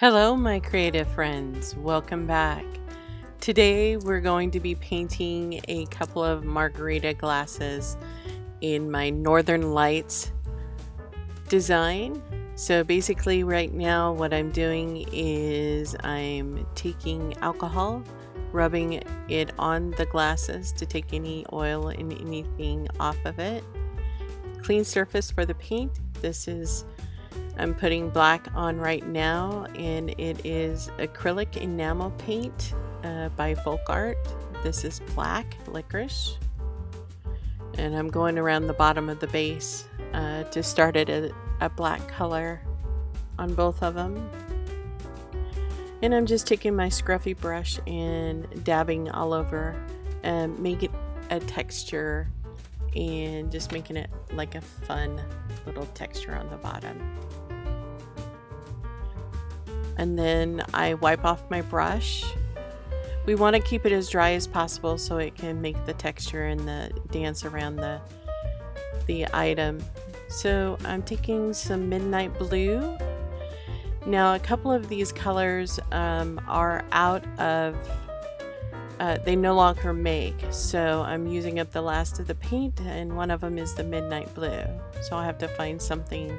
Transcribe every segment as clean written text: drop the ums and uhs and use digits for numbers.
Hello, my creative friends. Welcome back. Today we're going to be painting a couple of margarita glasses in my Northern Lights design. So basically right now what I'm doing is I'm taking alcohol, rubbing it on the glasses to take any oil and anything off of it. Clean surface for the paint. I'm putting black on right now, and it is acrylic enamel paint by Folk Art. This is black licorice, and I'm going around the bottom of the base to start it at a black color on both of them. And I'm just taking my scruffy brush and dabbing all over and making a texture and just making it like a fun little texture on the bottom. And then I wipe off my brush. We want to keep it as dry as possible so it can make the texture and the dance around the item. So I'm taking some midnight blue. Now a couple of these colors are out of, they no longer make. So I'm using up the last of the paint, and one of them is the midnight blue. So I'll have to find something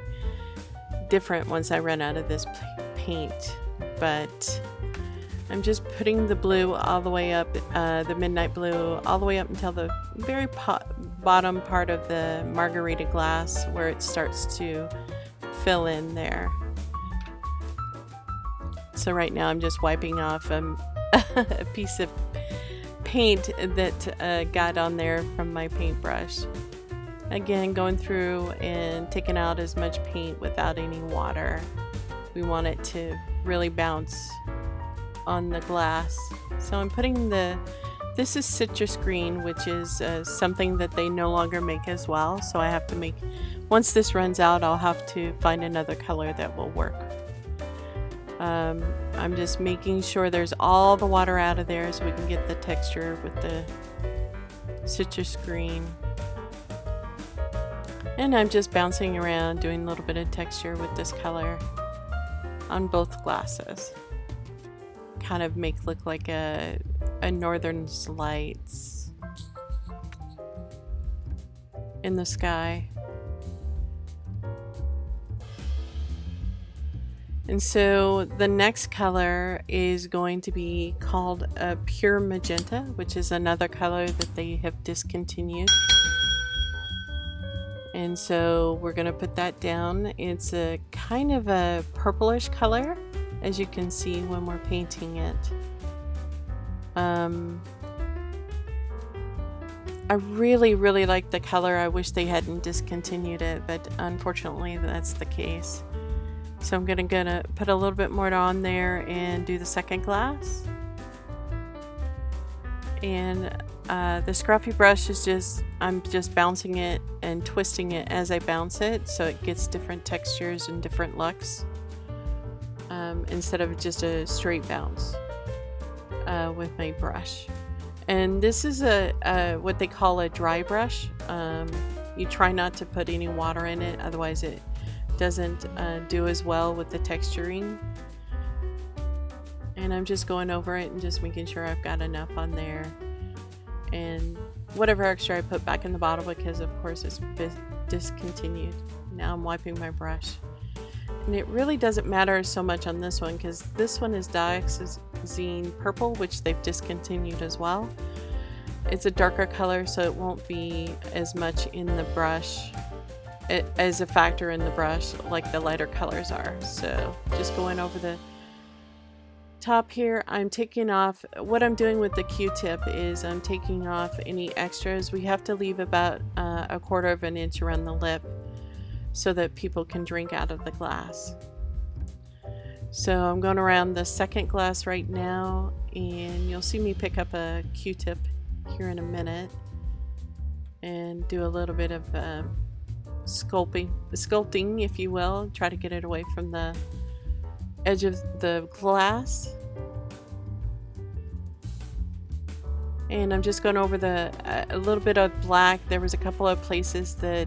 different once I run out of this paint. But I'm just putting the blue all the way up, the midnight blue all the way up until the very bottom part of the margarita glass where it starts to fill in there. So right now I'm just wiping off a piece of paint that got on there from my paintbrush. Again, going through and taking out as much paint without any water. We want it to really bounce on the glass. So I'm putting this is citrus green, which is something that they no longer make as well. So I have to make, once this runs out, I'll have to find another color that will work. I'm just making sure there's all the water out of there so we can get the texture with the citrus green. And I'm just bouncing around, doing a little bit of texture with this color on both glasses. Kind of look like a Northern Lights in the sky. And so the next color is going to be called a pure magenta, which is another color that they have discontinued. And so we're going to put that down. It's a kind of a purplish color, as you can see when we're painting it. I really like the color. I wish they hadn't discontinued it, but unfortunately that's the case. So I'm gonna put a little bit more on there and do the second glass. And the scruffy brush is I'm just bouncing it and twisting it as I bounce it, so it gets different textures and different looks, instead of just a straight bounce with my brush. And this is what they call a dry brush. You try not to put any water in it, otherwise it doesn't do as well with the texturing. And I'm just going over it and just making sure I've got enough on there, and whatever extra I put back in the bottle, because of course it's discontinued. Now I'm wiping my brush, and it really doesn't matter so much on this one because this one is dioxazine purple, which they've discontinued as well. It's a darker color, so it won't be as much in the brush as a factor in the brush like the lighter colors are. So just going over the top here, I'm taking off, what I'm doing with the Q-tip is I'm taking off any extras. We have to leave about a quarter of an inch around the lip so that people can drink out of the glass. So I'm going around the second glass right now, and you'll see me pick up a Q-tip here in a minute and do a little bit of sculpting, if you will, try to get it away from the edge of the glass. And I'm just going over a little bit of black. There was a couple of places that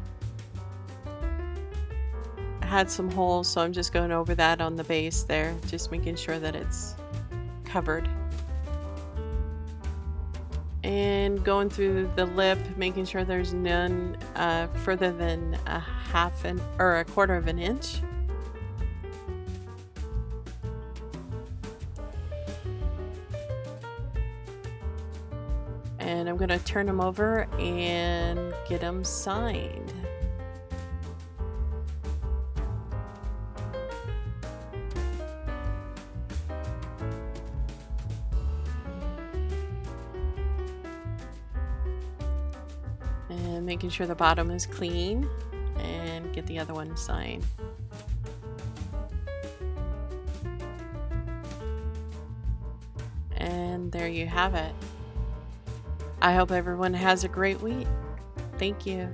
had some holes, so I'm just going over that on the base there, just making sure that it's covered. And going through the lip, making sure there's none further than a quarter of an inch. And I'm going to turn them over and get them signed. And making sure the bottom is clean, and get the other one signed. And there you have it. I hope everyone has a great week. Thank you.